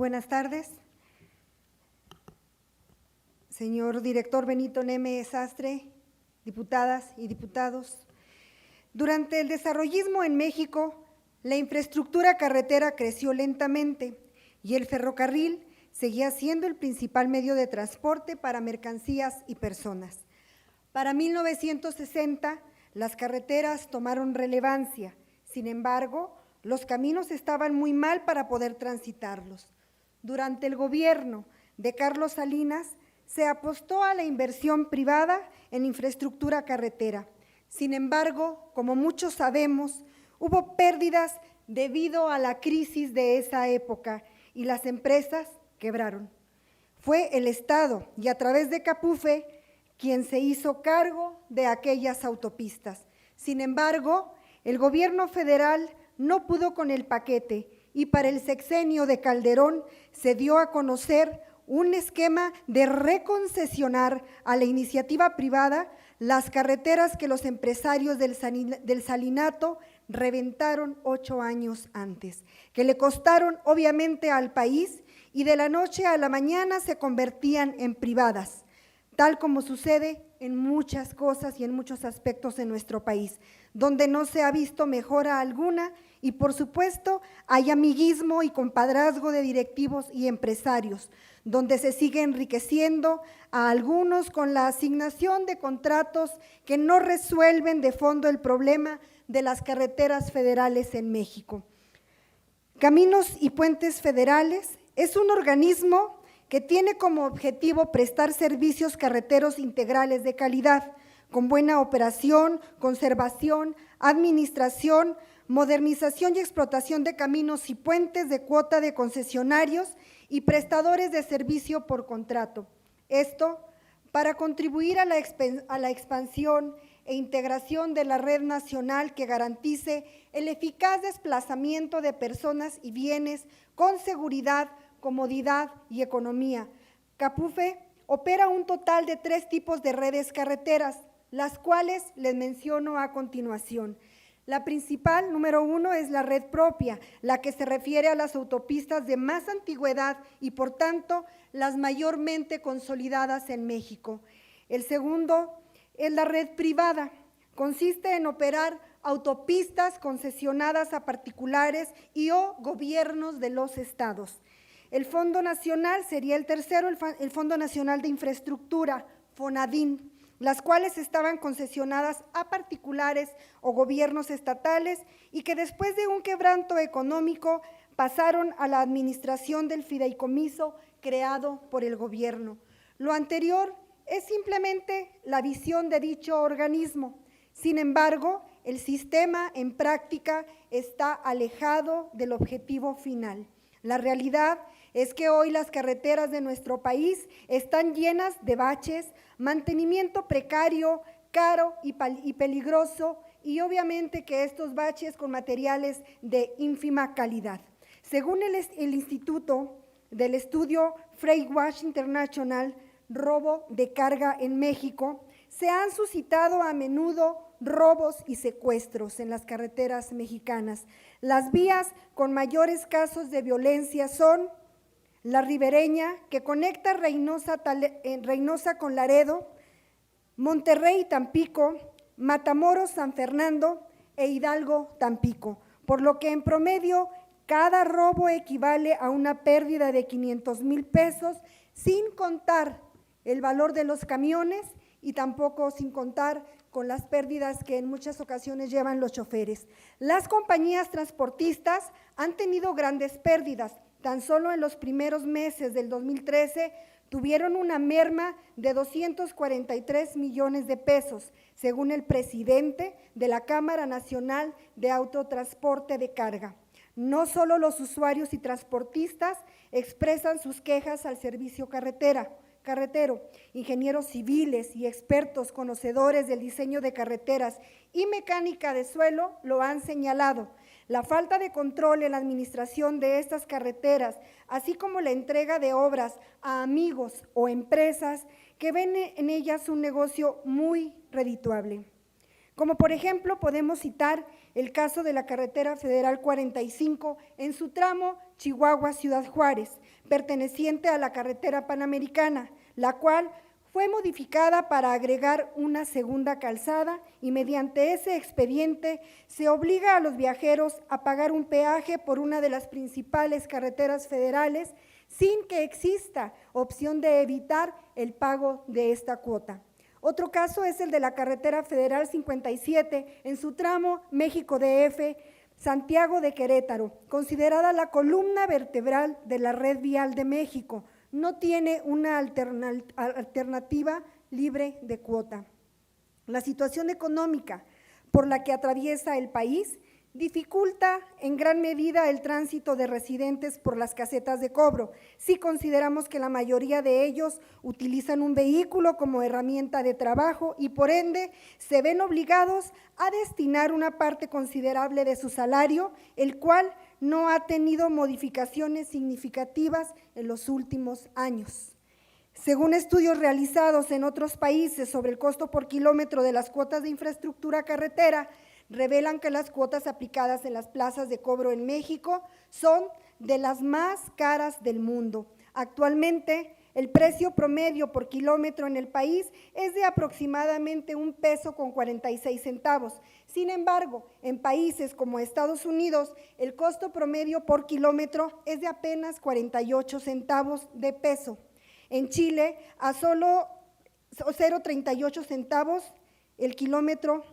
buenas tardes. Señor director Benito Neme Sastre, diputadas y diputados. Durante el desarrollismo en México, la infraestructura carretera creció lentamente y el ferrocarril seguía siendo el principal medio de transporte para mercancías y personas. Para 1960, las carreteras tomaron relevancia, sin embargo, los caminos estaban muy mal para poder transitarlos. Durante el gobierno de Carlos Salinas, se apostó a la inversión privada en infraestructura carretera. Sin embargo, como muchos sabemos, hubo pérdidas debido a la crisis de esa época y las empresas quebraron. Fue el Estado y a través de Capufe quien se hizo cargo de aquellas autopistas. Sin embargo, el gobierno federal no pudo con el paquete y para el sexenio de Calderón se dio a conocer un esquema de reconcesionar a la iniciativa privada las carreteras que los empresarios del Salinato reventaron 8 años antes, que le costaron obviamente al país y de la noche a la mañana se convertían en privadas, tal como sucede en muchas cosas y en muchos aspectos en nuestro país, donde no se ha visto mejora alguna y por supuesto hay amiguismo y compadrazgo de directivos y empresarios, donde se sigue enriqueciendo a algunos con la asignación de contratos que no resuelven de fondo el problema de las carreteras federales en México. Caminos y Puentes Federales es un organismo que tiene como objetivo prestar servicios carreteros integrales de calidad, con buena operación, conservación, administración, modernización y explotación de caminos y puentes de cuota de concesionarios y prestadores de servicio por contrato. Esto para contribuir a la expansión e integración de la red nacional que garantice el eficaz desplazamiento de personas y bienes con seguridad, comodidad y economía. Capufe opera un total de 3 tipos de redes carreteras, las cuales les menciono a continuación. La principal, número 1, es la red propia, la que se refiere a las autopistas de más antigüedad y, por tanto, las mayormente consolidadas en México. El segundo es la red privada, consiste en operar autopistas concesionadas a particulares y o gobiernos de los estados. El Fondo Nacional sería el tercero, el Fondo Nacional de Infraestructura, FONADIN, las cuales estaban concesionadas a particulares o gobiernos estatales y que después de un quebranto económico pasaron a la administración del fideicomiso creado por el gobierno. Lo anterior es simplemente la visión de dicho organismo. Sin embargo, el sistema en práctica está alejado del objetivo final. La realidad es que hoy las carreteras de nuestro país están llenas de baches, mantenimiento precario, caro y peligroso, y obviamente que estos baches con materiales de ínfima calidad. Según el Instituto del Estudio Freight International, robo de carga en México, se han suscitado a menudo robos y secuestros en las carreteras mexicanas. Las vías con mayores casos de violencia son la ribereña, que conecta Reynosa con Laredo, Monterrey Tampico, Matamoros San Fernando e Hidalgo Tampico, por lo que en promedio cada robo equivale a una pérdida de 500,000 pesos, sin contar el valor de los camiones y tampoco sin contar con las pérdidas que en muchas ocasiones llevan los choferes. Las compañías transportistas han tenido grandes pérdidas. Tan solo en los primeros meses del 2013 tuvieron una merma de 243 millones de pesos, según el presidente de la Cámara Nacional de Autotransporte de Carga. No solo los usuarios y transportistas expresan sus quejas al servicio carretero, ingenieros civiles y expertos conocedores del diseño de carreteras y mecánica de suelo lo han señalado. La falta de control en la administración de estas carreteras, así como la entrega de obras a amigos o empresas que ven en ellas un negocio muy redituable. Como por ejemplo podemos citar el caso de la carretera federal 45 en su tramo Chihuahua, Ciudad Juárez, perteneciente a la carretera panamericana, la cual fue modificada para agregar una segunda calzada y mediante ese expediente se obliga a los viajeros a pagar un peaje por una de las principales carreteras federales sin que exista opción de evitar el pago de esta cuota. Otro caso es el de la carretera federal 57 en su tramo México DF, Santiago de Querétaro, considerada la columna vertebral de la red vial de México. No tiene una alternativa libre de cuota. La situación económica por la que atraviesa el país dificulta en gran medida el tránsito de residentes por las casetas de cobro, si consideramos que la mayoría de ellos utilizan un vehículo como herramienta de trabajo y por ende se ven obligados a destinar una parte considerable de su salario, el cual no ha tenido modificaciones significativas en los últimos años. Según estudios realizados en otros países sobre el costo por kilómetro de las cuotas de infraestructura carretera, revelan que las cuotas aplicadas en las plazas de cobro en México son de las más caras del mundo. Actualmente, el precio promedio por kilómetro en el país es de aproximadamente $1.46. Sin embargo, en países como Estados Unidos, el costo promedio por kilómetro es de apenas 48 centavos de peso. En Chile, a solo 0,38 centavos el kilómetro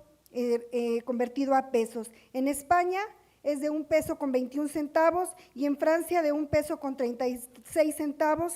convertido a pesos. En España es de $1.21 y en Francia de $1.36,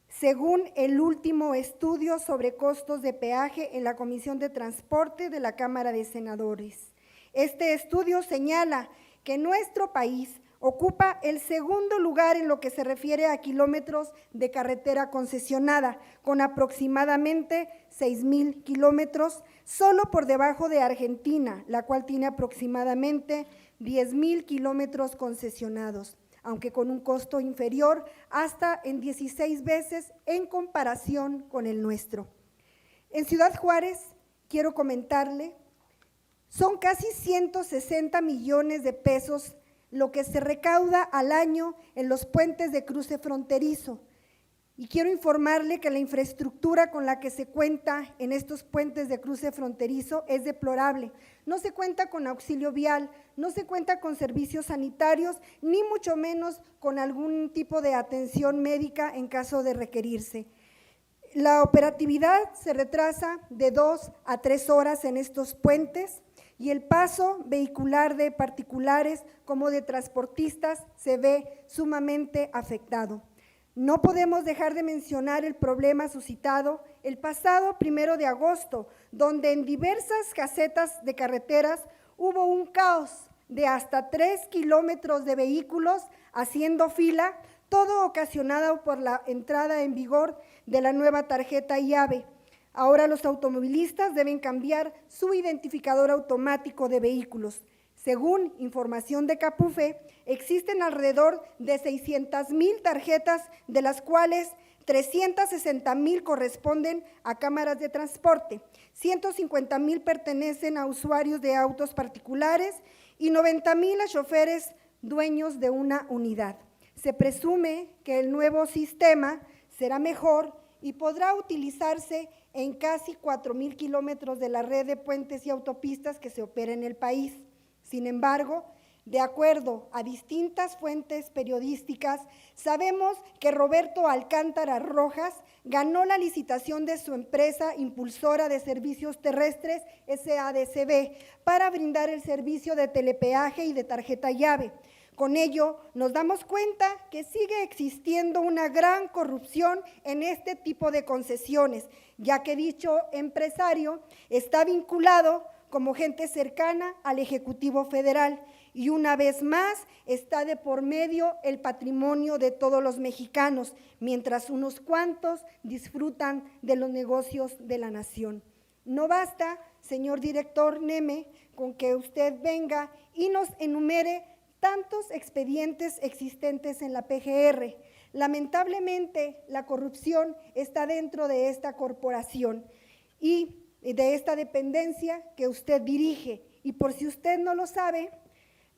según el último estudio sobre costos de peaje en la Comisión de Transporte de la Cámara de Senadores. Este estudio señala que nuestro país ocupa el segundo lugar en lo que se refiere a kilómetros de carretera concesionada, con aproximadamente 6,000 kilómetros, solo por debajo de Argentina, la cual tiene aproximadamente 10,000 kilómetros concesionados, aunque con un costo inferior hasta en 16 veces en comparación con el nuestro. En Ciudad Juárez, quiero comentarle, son casi 160 millones de pesos lo que se recauda al año en los puentes de cruce fronterizo. Y quiero informarle que la infraestructura con la que se cuenta en estos puentes de cruce fronterizo es deplorable. No se cuenta con auxilio vial, no se cuenta con servicios sanitarios, ni mucho menos con algún tipo de atención médica en caso de requerirse. La operatividad se retrasa de 2 a 3 horas en estos puentes, y el paso vehicular de particulares como de transportistas se ve sumamente afectado. No podemos dejar de mencionar el problema suscitado el pasado 1 de agosto, donde en diversas casetas de carreteras hubo un caos de hasta 3 kilómetros de vehículos haciendo fila, todo ocasionado por la entrada en vigor de la nueva tarjeta IAVE. Ahora los automovilistas deben cambiar su identificador automático de vehículos. Según información de Capufe, existen alrededor de 600,000 tarjetas, de las cuales 360,000 corresponden a cámaras de transporte, 150,000 pertenecen a usuarios de autos particulares y 90,000 a choferes dueños de una unidad. Se presume que el nuevo sistema será mejor y podrá utilizarse en casi 4,000 kilómetros de la red de puentes y autopistas que se opera en el país. Sin embargo, de acuerdo a distintas fuentes periodísticas, sabemos que Roberto Alcántara Rojas ganó la licitación de su empresa impulsora de servicios terrestres, SADCB, para brindar el servicio de telepeaje y de tarjeta llave. Con ello, nos damos cuenta que sigue existiendo una gran corrupción en este tipo de concesiones, ya que dicho empresario está vinculado como gente cercana al Ejecutivo Federal y una vez más está de por medio el patrimonio de todos los mexicanos, mientras unos cuantos disfrutan de los negocios de la nación. No basta, señor director Neme, con que usted venga y nos enumere tantos expedientes existentes en la PGR. Lamentablemente, la corrupción está dentro de esta corporación y de esta dependencia que usted dirige. Y por si usted no lo sabe,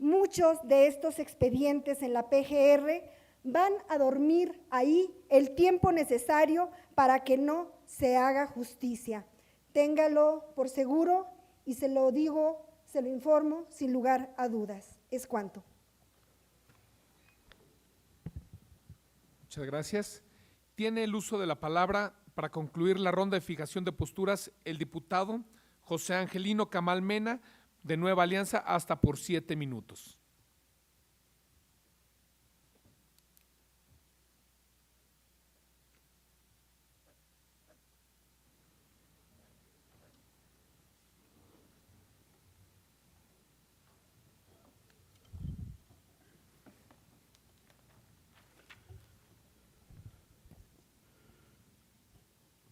Muchos de estos expedientes en la PGR van a dormir ahí el tiempo necesario para que no se haga justicia. Téngalo por seguro y se lo digo, se lo informo sin lugar a dudas. Es cuanto. Muchas gracias. Tiene el uso de la palabra para concluir la ronda de fijación de posturas el diputado José Angelino Camal Mena, de Nueva Alianza, hasta por 7 minutos.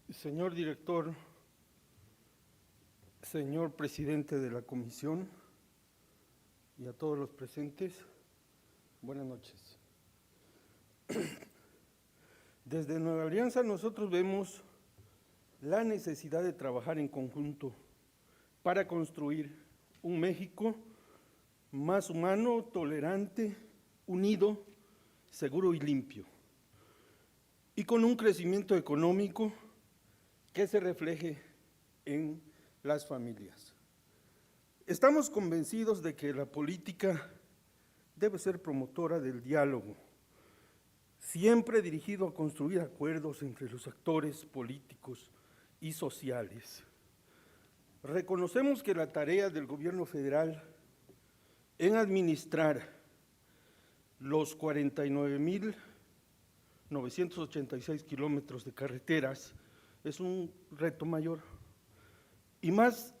Señor director, señor presidente de la comisión y a todos los presentes, buenas noches. Desde Nueva Alianza nosotros vemos la necesidad de trabajar en conjunto para construir un México más humano, tolerante, unido, seguro y limpio, y con un crecimiento económico que se refleje en las familias. Estamos convencidos de que la política debe ser promotora del diálogo, siempre dirigido a construir acuerdos entre los actores políticos y sociales. Reconocemos que la tarea del gobierno federal en administrar los 49,986 kilómetros de carreteras es un reto mayor, y más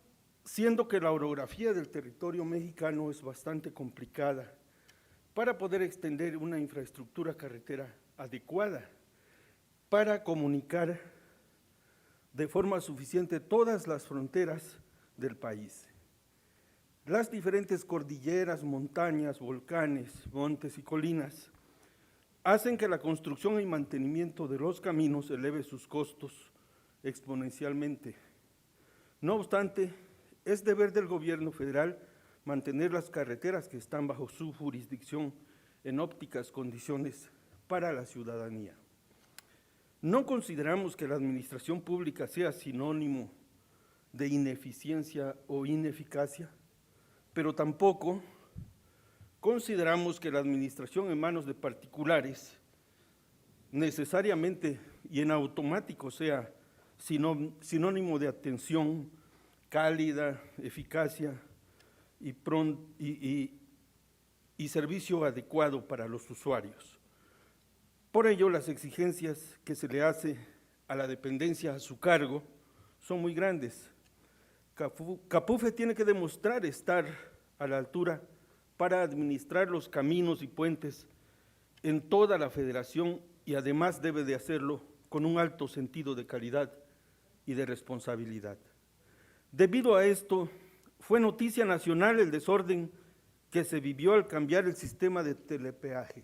siendo que la orografía del territorio mexicano es bastante complicada para poder extender una infraestructura carretera adecuada para comunicar de forma suficiente todas las fronteras del país. Las diferentes cordilleras, montañas, volcanes, montes y colinas hacen que la construcción y mantenimiento de los caminos eleve sus costos exponencialmente. No obstante, es deber del gobierno federal mantener las carreteras que están bajo su jurisdicción en óptimas condiciones para la ciudadanía. No consideramos que la administración pública sea sinónimo de ineficiencia o ineficacia, pero tampoco consideramos que la administración en manos de particulares necesariamente y en automático sea sinónimo de atención cálida, eficacia y servicio adecuado para los usuarios. Por ello, las exigencias que se le hace a la dependencia a su cargo son muy grandes. CAPUFE tiene que demostrar estar a la altura para administrar los caminos y puentes en toda la federación, y además debe de hacerlo con un alto sentido de calidad y de responsabilidad. Debido a esto, fue noticia nacional el desorden que se vivió al cambiar el sistema de telepeaje.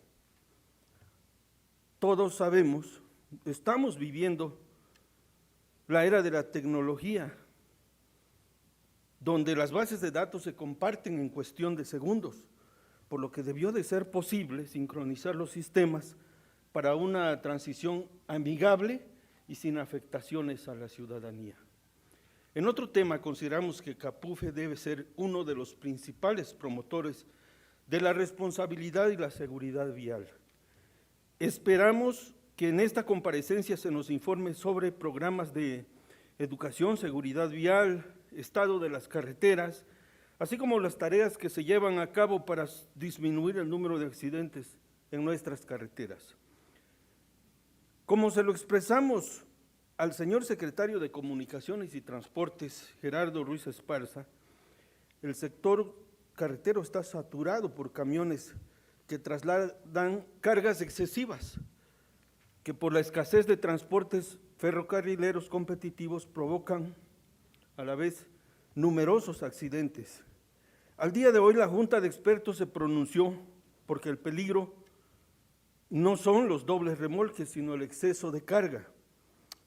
Todos sabemos, estamos viviendo la era de la tecnología, donde las bases de datos se comparten en cuestión de segundos, por lo que debió de ser posible sincronizar los sistemas para una transición amigable y sin afectaciones a la ciudadanía. En otro tema, consideramos que CAPUFE debe ser uno de los principales promotores de la responsabilidad y la seguridad vial. Esperamos que en esta comparecencia se nos informe sobre programas de educación, seguridad vial, estado de las carreteras, así como las tareas que se llevan a cabo para disminuir el número de accidentes en nuestras carreteras. Como se lo expresamos al señor secretario de Comunicaciones y Transportes, Gerardo Ruiz Esparza, el sector carretero está saturado por camiones que trasladan cargas excesivas, que por la escasez de transportes ferrocarrileros competitivos provocan a la vez numerosos accidentes. Al día de hoy la Junta de Expertos se pronunció porque el peligro no son los dobles remolques, sino el exceso de carga.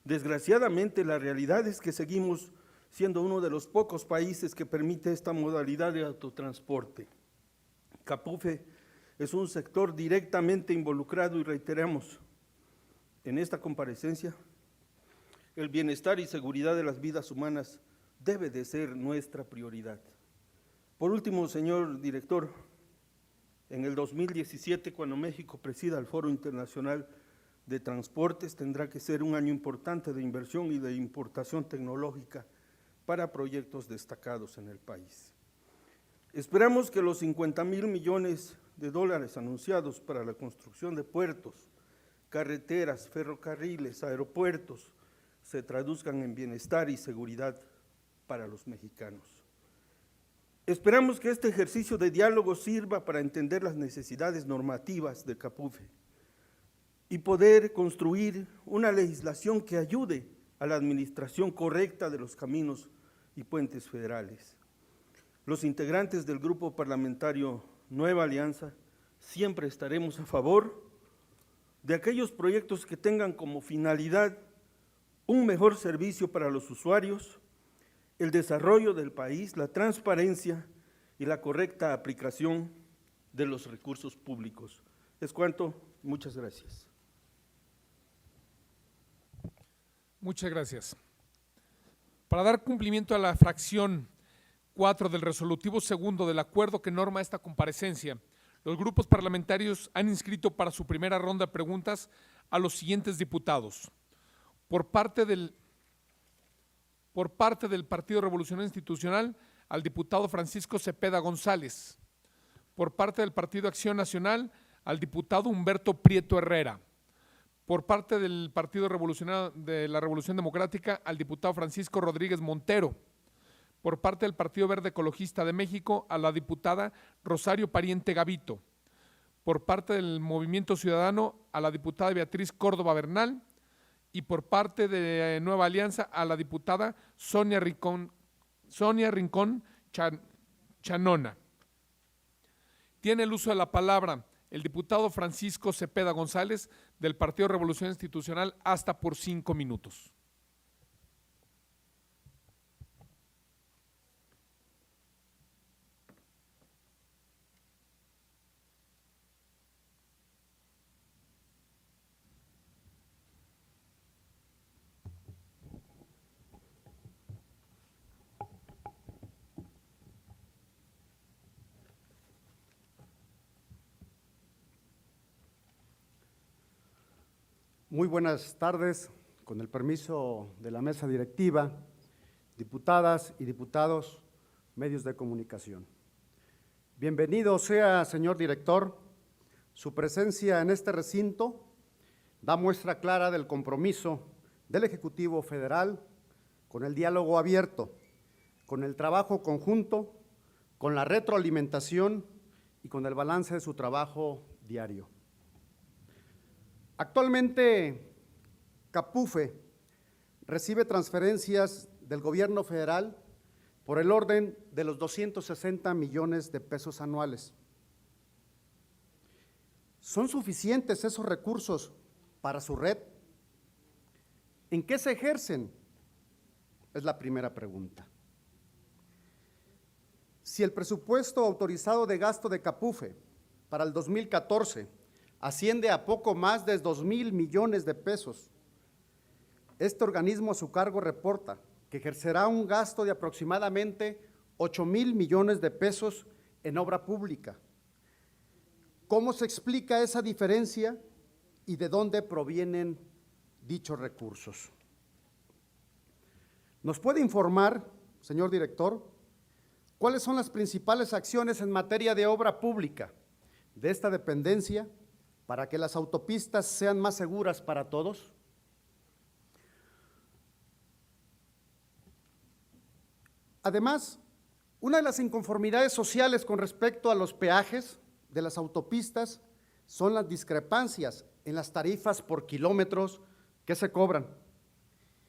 Desgraciadamente, la realidad es que seguimos siendo uno de los pocos países que permite esta modalidad de autotransporte. Capufe es un sector directamente involucrado y reiteramos en esta comparecencia, el bienestar y seguridad de las vidas humanas debe de ser nuestra prioridad. Por último, señor director, en el 2017, cuando México presida el Foro Internacional de Transportes, tendrá que ser un año importante de inversión y de importación tecnológica para proyectos destacados en el país. Esperamos que los 50,000 millones de dólares anunciados para la construcción de puertos, carreteras, ferrocarriles, aeropuertos, se traduzcan en bienestar y seguridad para los mexicanos. Esperamos que este ejercicio de diálogo sirva para entender las necesidades normativas de Capufe y poder construir una legislación que ayude a la administración correcta de los caminos y puentes federales. Los integrantes del Grupo Parlamentario Nueva Alianza siempre estaremos a favor de aquellos proyectos que tengan como finalidad un mejor servicio para los usuarios, el desarrollo del país, la transparencia y la correcta aplicación de los recursos públicos. Es cuanto, muchas gracias. Muchas gracias. Para dar cumplimiento a la fracción 4 del resolutivo segundo del acuerdo que norma esta comparecencia, los grupos parlamentarios han inscrito para su primera ronda de preguntas a los siguientes diputados. Por parte del Partido Revolucionario Institucional, al diputado Francisco Cepeda González. Por parte del Partido Acción Nacional, al diputado Humberto Prieto Herrera. Por parte del Partido Revolucionario de la Revolución Democrática, al diputado Francisco Rodríguez Montero. Por parte del Partido Verde Ecologista de México, a la diputada Rosario Pariente Gavito. Por parte del Movimiento Ciudadano, a la diputada Beatriz Córdoba Bernal. Y por parte de Nueva Alianza, a la diputada Sonia Rincón Chanona. Tiene el uso de la palabra el diputado Francisco Cepeda González, del Partido Revolución Institucional, hasta por 5 minutos. Muy buenas tardes, con el permiso de la mesa directiva, diputadas y diputados, medios de comunicación. Bienvenido sea, señor director. Su presencia en este recinto da muestra clara del compromiso del Ejecutivo Federal con el diálogo abierto, con el trabajo conjunto, con la retroalimentación y con el balance de su trabajo diario. Actualmente, Capufe recibe transferencias del gobierno federal por el orden de los 260 millones de pesos anuales. ¿Son suficientes esos recursos para su red? ¿En qué se ejercen? Es la primera pregunta. Si el presupuesto autorizado de gasto de Capufe para el 2014 asciende a poco más de 2,000 millones de pesos, este organismo a su cargo reporta que ejercerá un gasto de aproximadamente 8,000 millones de pesos en obra pública. ¿Cómo se explica esa diferencia y de dónde provienen dichos recursos? ¿Nos puede informar, señor director, cuáles son las principales acciones en materia de obra pública de esta dependencia para que las autopistas sean más seguras para todos? Además, una de las inconformidades sociales con respecto a los peajes de las autopistas son las discrepancias en las tarifas por kilómetros que se cobran.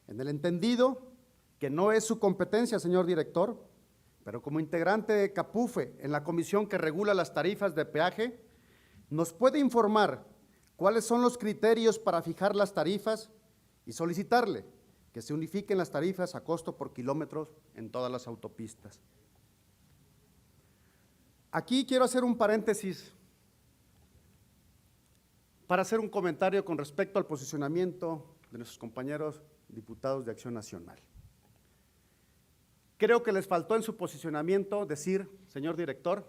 En el entendido que no es su competencia, señor director, pero como integrante de Capufe en la comisión que regula las tarifas de peaje, ¿nos puede informar cuáles son los criterios para fijar las tarifas y solicitarle que se unifiquen las tarifas a costo por kilómetros en todas las autopistas? Aquí quiero hacer un paréntesis para hacer un comentario con respecto al posicionamiento de nuestros compañeros diputados de Acción Nacional. Creo que les faltó en su posicionamiento decir, señor director,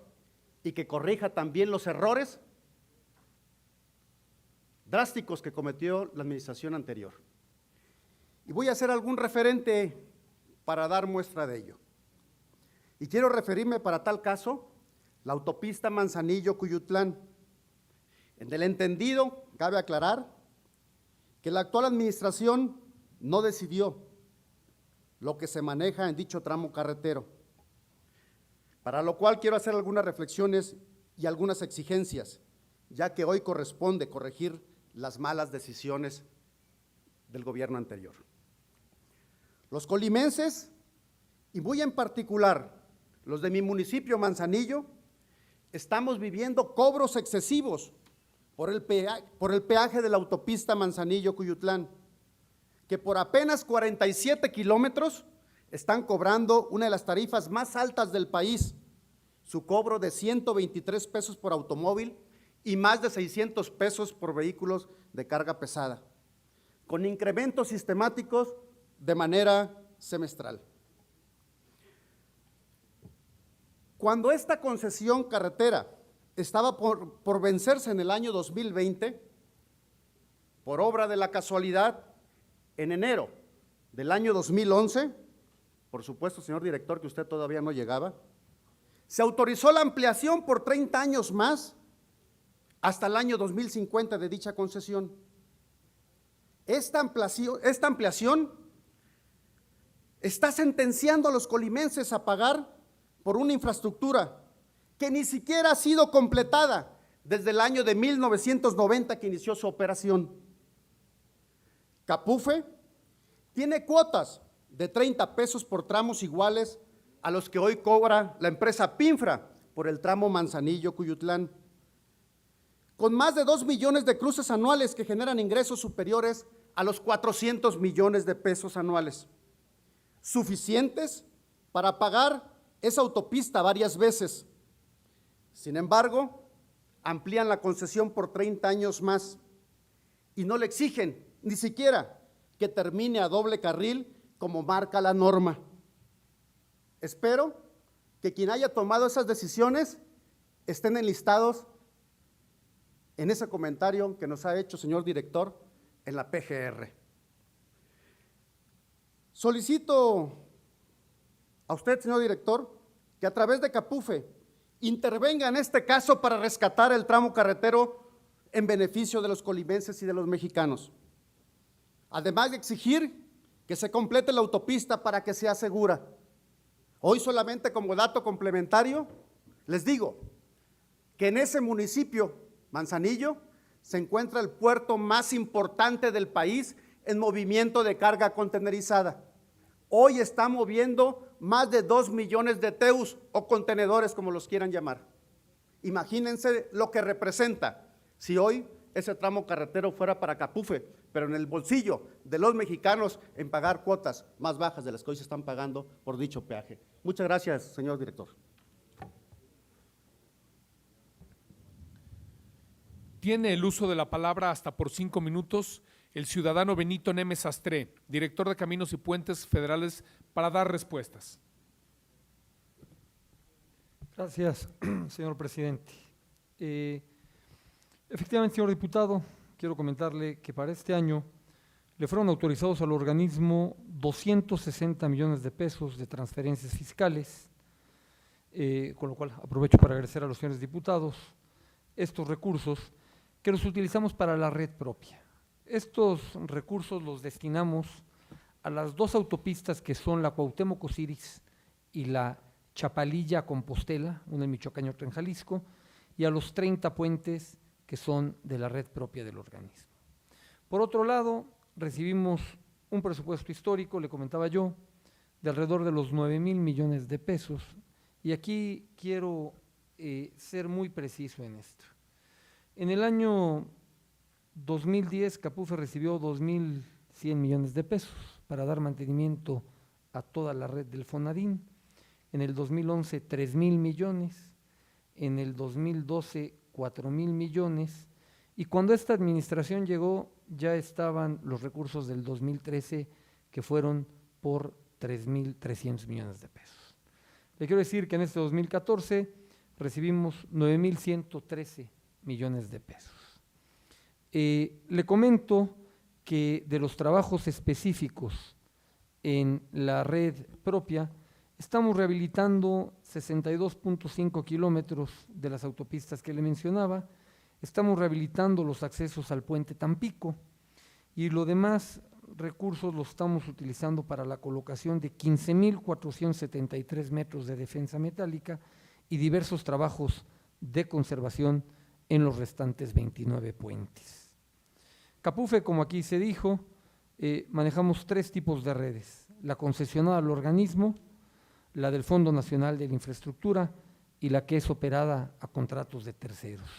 y que corrija también los errores drásticos que cometió la administración anterior. Y voy a hacer algún referente para dar muestra de ello. Y quiero referirme para tal caso la autopista Manzanillo-Cuyutlán. En el entendido, cabe aclarar que la actual administración no decidió lo que se maneja en dicho tramo carretero, para lo cual quiero hacer algunas reflexiones y algunas exigencias, ya que hoy corresponde corregir las malas decisiones del gobierno anterior. Los colimenses, y muy en particular los de mi municipio Manzanillo, estamos viviendo cobros excesivos por el peaje de la autopista Manzanillo-Cuyutlán, que por apenas 47 kilómetros están cobrando una de las tarifas más altas del país, su cobro de 123 pesos por automóvil y más de 600 pesos por vehículos de carga pesada, con incrementos sistemáticos de manera semestral. Cuando esta concesión carretera estaba por vencerse en el año 2020, por obra de la casualidad, en enero del año 2011, por supuesto, señor director, que usted todavía no llegaba, se autorizó la ampliación por 30 años más hasta el año 2050 de dicha concesión. Esta ampliación está sentenciando a los colimenses a pagar por una infraestructura que ni siquiera ha sido completada desde el año de 1990 que inició su operación. Capufe tiene cuotas de 30 pesos por tramos iguales a los que hoy cobra la empresa Pinfra por el tramo Manzanillo-Cuyutlán, con más de 2 millones de cruces anuales que generan ingresos superiores a los 400 millones de pesos anuales, suficientes para pagar esa autopista varias veces. Sin embargo, amplían la concesión por 30 años más y no le exigen ni siquiera que termine a doble carril como marca la norma. Espero que quien haya tomado esas decisiones estén enlistados en ese comentario que nos ha hecho, señor director, en la PGR. Solicito a usted, señor director, que a través de Capufe intervenga en este caso para rescatar el tramo carretero en beneficio de los colimenses y de los mexicanos. Además de exigir que se complete la autopista para que sea segura. Hoy solamente como dato complementario, les digo que en ese municipio, Manzanillo, se encuentra el puerto más importante del país en movimiento de carga contenerizada. Hoy está moviendo más de 2 millones de TEUs o contenedores, como los quieran llamar. Imagínense lo que representa si hoy ese tramo carretero fuera para Capufe, pero en el bolsillo de los mexicanos en pagar cuotas más bajas de las que hoy se están pagando por dicho peaje. Muchas gracias, señor director. Tiene el uso de la palabra hasta por 5 minutos el ciudadano Benito Neme Sastre, director de Caminos y Puentes Federales, para dar respuestas. Gracias, señor presidente. Efectivamente, señor diputado, quiero comentarle que para este año le fueron autorizados al organismo 260 millones de pesos de transferencias fiscales, con lo cual aprovecho para agradecer a los señores diputados estos recursos que los utilizamos para la red propia. Estos recursos los destinamos a las 2 autopistas que son la Cuauhtémoc-Osiris y la Chapalilla-Compostela, una en Michoacán y otra en Jalisco, y a los 30 puentes que son de la red propia del organismo. Por otro lado, recibimos un presupuesto histórico, le comentaba yo, de alrededor de los 9,000 millones de pesos, y aquí quiero ser muy preciso en esto. En el año 2010, Capufe recibió 2,100 millones de pesos para dar mantenimiento a toda la red del Fonadín. En el 2011, 3,000 millones. en el 2012 4,000 millones, y cuando esta administración llegó ya estaban los recursos del 2013 que fueron por 3,300 millones de pesos. Le quiero decir que en este 2014 recibimos 9,113 millones de pesos. Le comento que de los trabajos específicos en la red propia, estamos rehabilitando 62.5 kilómetros de las autopistas que le mencionaba, estamos rehabilitando los accesos al puente Tampico y lo demás recursos los estamos utilizando para la colocación de 15,473 metros de defensa metálica y diversos trabajos de conservación en los restantes 29 puentes. Capufe, como aquí se dijo, manejamos 3 tipos de redes: la concesionada al organismo, la del Fondo Nacional de la Infraestructura y la que es operada a contratos de terceros.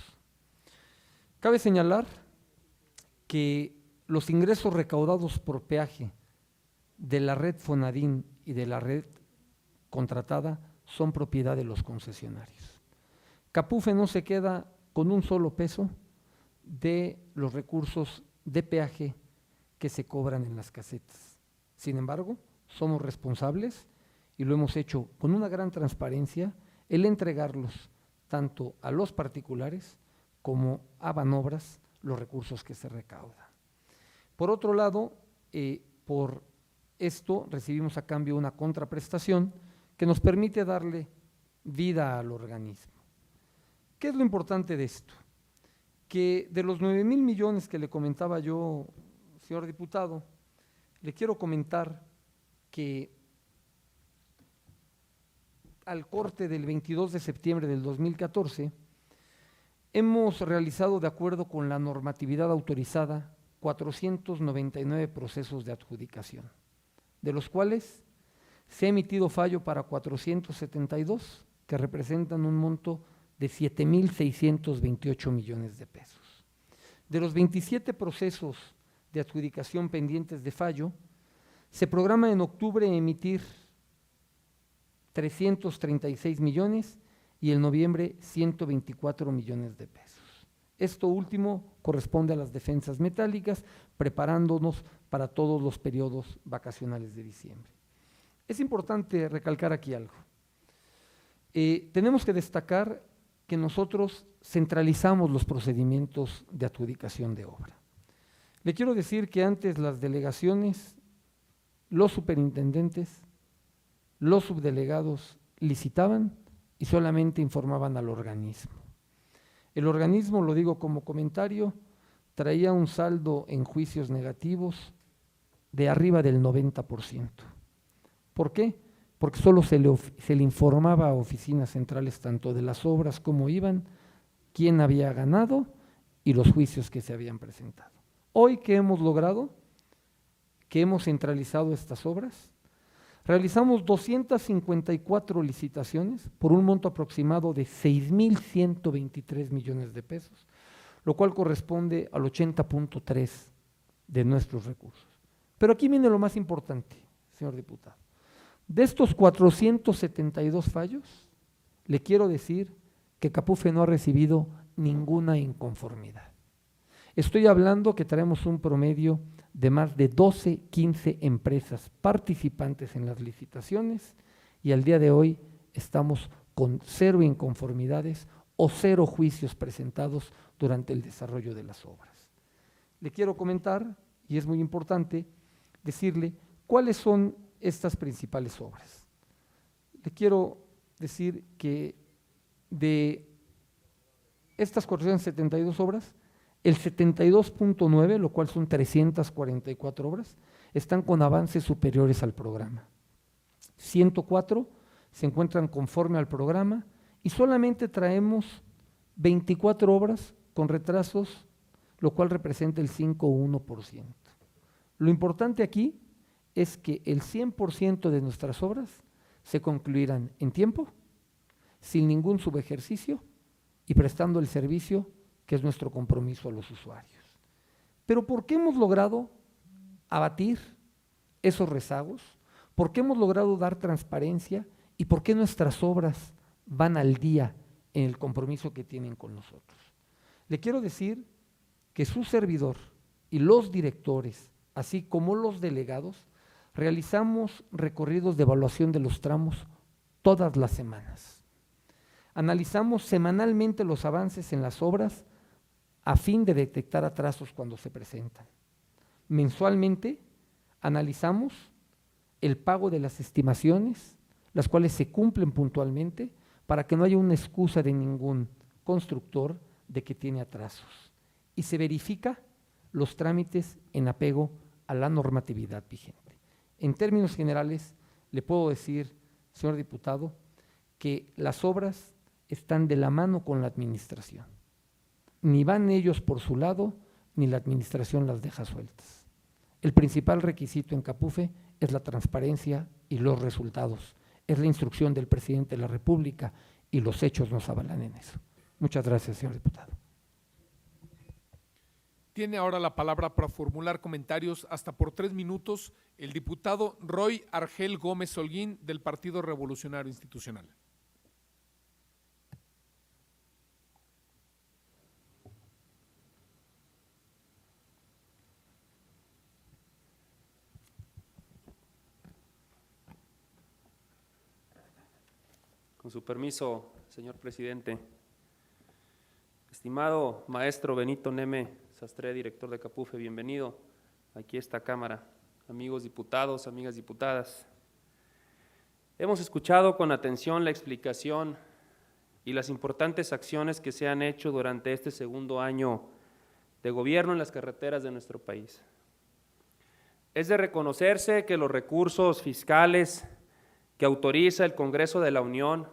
Cabe señalar que los ingresos recaudados por peaje de la red Fonadín y de la red contratada son propiedad de los concesionarios. Capufe no se queda con un solo peso de los recursos de peaje que se cobran en las casetas. Sin embargo, somos responsables y lo hemos hecho con una gran transparencia, el entregarlos tanto a los particulares como a Banobras los recursos que se recaudan. Por otro lado, por esto recibimos a cambio una contraprestación que nos permite darle vida al organismo. ¿Qué es lo importante de esto? Que de los 9,000 millones que le comentaba yo, señor diputado, le quiero comentar que al corte del 22 de septiembre del 2014, hemos realizado, de acuerdo con la normatividad autorizada, 499 procesos de adjudicación, de los cuales se ha emitido fallo para 472, que representan un monto de 7,628 millones de pesos. De los 27 procesos de adjudicación pendientes de fallo, se programa en octubre emitir 336 millones y en noviembre 124 millones de pesos. Esto último corresponde a las defensas metálicas, preparándonos para todos los periodos vacacionales de diciembre. Es importante recalcar aquí algo. Tenemos que destacar que nosotros centralizamos los procedimientos de adjudicación de obra. Le quiero decir que antes las delegaciones, los superintendentes, los subdelegados licitaban y solamente informaban al organismo. El organismo, lo digo como comentario, traía un saldo en juicios negativos de arriba del 90%. ¿Por qué? Porque solo se le informaba a oficinas centrales tanto de las obras como iban, quién había ganado y los juicios que se habían presentado. Hoy, ¿qué hemos logrado? Que hemos centralizado estas obras. Realizamos 254 licitaciones por un monto aproximado de 6,123 millones de pesos, lo cual corresponde al 80.3% de nuestros recursos. Pero aquí viene lo más importante, señor diputado. De estos 472 fallos, le quiero decir que Capufe no ha recibido ninguna inconformidad. Estoy hablando que traemos un promedio de más de 12, 15 empresas participantes en las licitaciones y al día de hoy estamos con 0 inconformidades o 0 juicios presentados durante el desarrollo de las obras. Le quiero comentar, y es muy importante, decirle cuáles son estas principales obras. Le quiero decir que de estas 472 obras, el 72.9, lo cual son 344 obras, están con avances superiores al programa. 104 se encuentran conforme al programa y solamente traemos 24 obras con retrasos, lo cual representa el 5,1%. Lo importante aquí es que el 100% de nuestras obras se concluirán en tiempo, sin ningún subejercicio y prestando el servicio que es nuestro compromiso a los usuarios. Pero ¿por qué hemos logrado abatir esos rezagos? ¿Por qué hemos logrado dar transparencia? ¿Y por qué nuestras obras van al día en el compromiso que tienen con nosotros. Le quiero decir que su servidor y los directores, así como los delegados, realizamos recorridos de evaluación de los tramos todas las semanas. Analizamos semanalmente los avances en las obras a fin de detectar atrasos cuando se presentan. Mensualmente analizamos el pago de las estimaciones, las cuales se cumplen puntualmente para que no haya una excusa de ningún constructor de que tiene atrasos. Y se verifica los trámites en apego a la normatividad vigente. En términos generales, le puedo decir, señor diputado, que las obras están de la mano con la administración. Ni van ellos por su lado, ni la administración las deja sueltas. El principal requisito en Capufe es la transparencia y los resultados. Es la instrucción del presidente de la República y los hechos nos avalan en eso. Muchas gracias, señor diputado. Tiene ahora la palabra para formular comentarios hasta por 3 minutos el diputado Roy Argel Gómez Holguín del Partido Revolucionario Institucional. Con su permiso, señor presidente. Estimado maestro Benito Neme Sastre, director de Capufe, bienvenido aquí a esta Cámara. Amigos diputados, amigas diputadas, hemos escuchado con atención la explicación y las importantes acciones que se han hecho durante este segundo año de gobierno en las carreteras de nuestro país. Es de reconocerse que los recursos fiscales que autoriza el Congreso de la Unión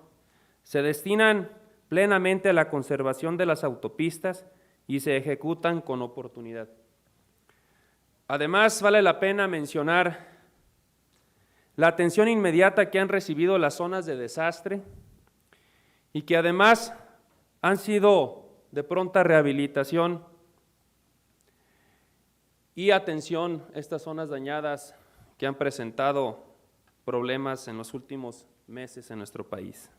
se destinan plenamente a la conservación de las autopistas y se ejecutan con oportunidad. Además, vale la pena mencionar la atención inmediata que han recibido las zonas de desastre y que además han sido de pronta rehabilitación y atención a estas zonas dañadas que han presentado problemas en los últimos meses en nuestro país.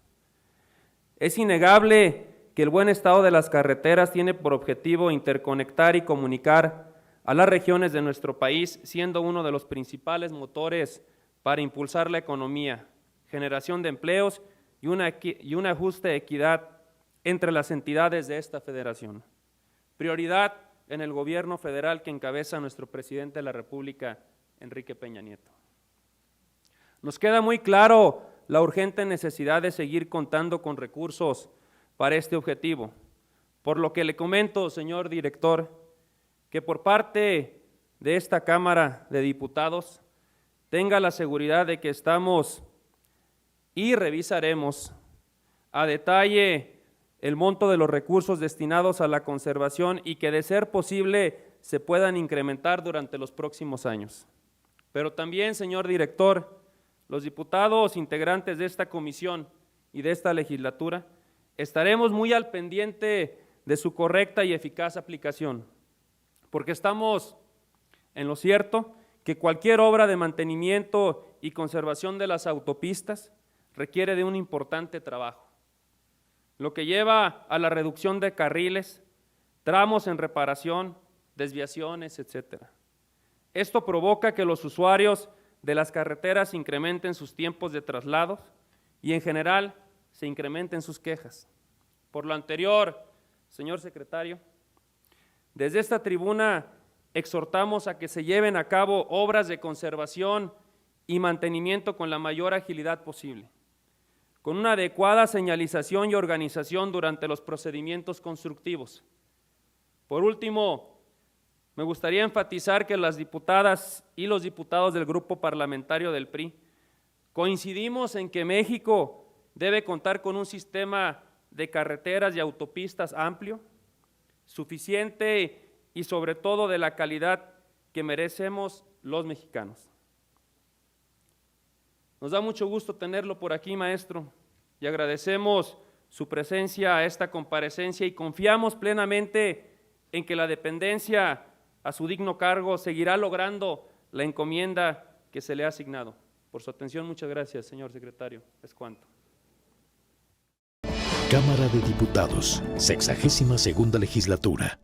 Es innegable que el buen estado de las carreteras tiene por objetivo interconectar y comunicar a las regiones de nuestro país, siendo uno de los principales motores para impulsar la economía, generación de empleos y un ajuste de equidad entre las entidades de esta federación. Prioridad en el gobierno federal que encabeza nuestro presidente de la República, Enrique Peña Nieto. Nos queda muy claro la urgente necesidad de seguir contando con recursos para este objetivo, por lo que le comento, señor director, que por parte de esta Cámara de Diputados tenga la seguridad de que estamos y revisaremos a detalle el monto de los recursos destinados a la conservación y que de ser posible se puedan incrementar durante los próximos años. Pero también, señor director, los diputados integrantes de esta comisión y de esta legislatura estaremos muy al pendiente de su correcta y eficaz aplicación, porque estamos en lo cierto que cualquier obra de mantenimiento y conservación de las autopistas requiere de un importante trabajo, lo que lleva a la reducción de carriles, tramos en reparación, desviaciones, etc. Esto provoca que los usuarios de las carreteras incrementen sus tiempos de traslados y en general se incrementen sus quejas. Por lo anterior, señor secretario, desde esta tribuna exhortamos a que se lleven a cabo obras de conservación y mantenimiento con la mayor agilidad posible, con una adecuada señalización y organización durante los procedimientos constructivos. Por último, me gustaría enfatizar que las diputadas y los diputados del Grupo Parlamentario del PRI coincidimos en que México debe contar con un sistema de carreteras y autopistas amplio, suficiente y sobre todo de la calidad que merecemos los mexicanos. Nos da mucho gusto tenerlo por aquí, maestro, y agradecemos su presencia a esta comparecencia y confiamos plenamente en que la dependencia a su digno cargo seguirá logrando la encomienda que se le ha asignado. Por su atención, muchas gracias, señor secretario. Es cuanto. Cámara de Diputados, 62ª legislatura.